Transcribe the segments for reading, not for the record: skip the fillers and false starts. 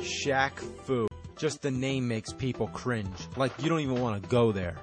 Shaq Fu. Just the name makes people cringe. Like, you don't even want to go there.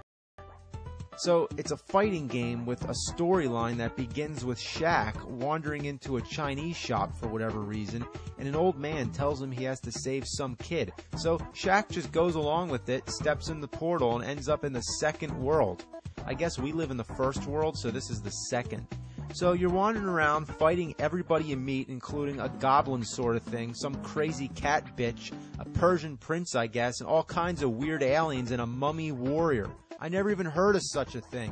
So, it's a fighting game with a storyline that begins with Shaq wandering into a Chinese shop for whatever reason, and an old man tells him he has to save some kid. So, Shaq just goes along with it, steps in the portal, and ends up in the second world. I guess we live in the first world, so this is the second. So you're wandering around fighting everybody you meet, including a goblin sort of thing, some crazy cat bitch, a Persian prince I guess, and all kinds of weird aliens and a mummy warrior. I never even heard of such a thing.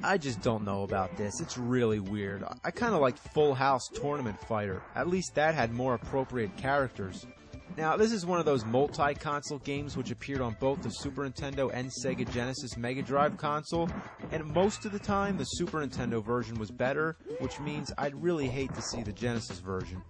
I just don't know about this. It's really weird. I kinda liked Full House Tournament Fighter. At least that had more appropriate characters. Now, this is one of those multi-console games which appeared on both the Super Nintendo and Sega Genesis Mega Drive console, and most of the time the Super Nintendo version was better, which means I'd really hate to see the Genesis version.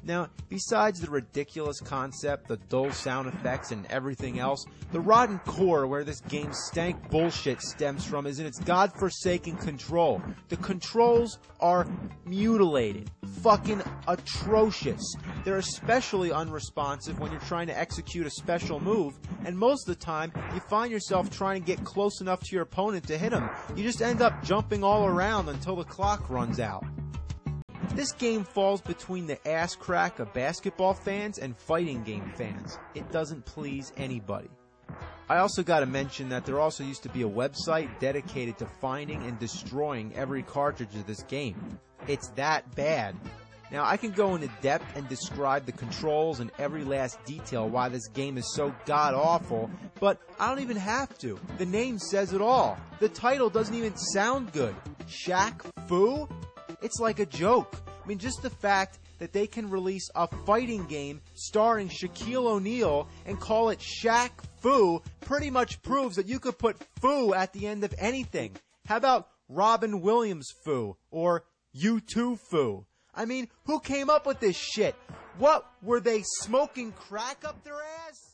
Now, besides the ridiculous concept, the dull sound effects, and everything else, the rotten core where this game's stank bullshit stems from is in its godforsaken control. The controls are mutilated. Fucking atrocious. They're especially unresponsive when you're trying to execute a special move, and most of the time, you find yourself trying to get close enough to your opponent to hit him. You just end up jumping all around until the clock runs out. This game falls between the ass crack of basketball fans and fighting game fans. It doesn't please anybody. I also gotta mention that there also used to be a website dedicated to finding and destroying every cartridge of this game. It's that bad. Now, I can go into depth and describe the controls and every last detail why this game is so god-awful, but I don't even have to. The name says it all. The title doesn't even sound good. Shaq Fu? It's like a joke. I mean, just the fact that they can release a fighting game starring Shaquille O'Neal and call it Shaq Fu pretty much proves that you could put Fu at the end of anything. How about Robin Williams Fu or U2 Fu? I mean, who came up with this shit? What, were they smoking crack up their ass?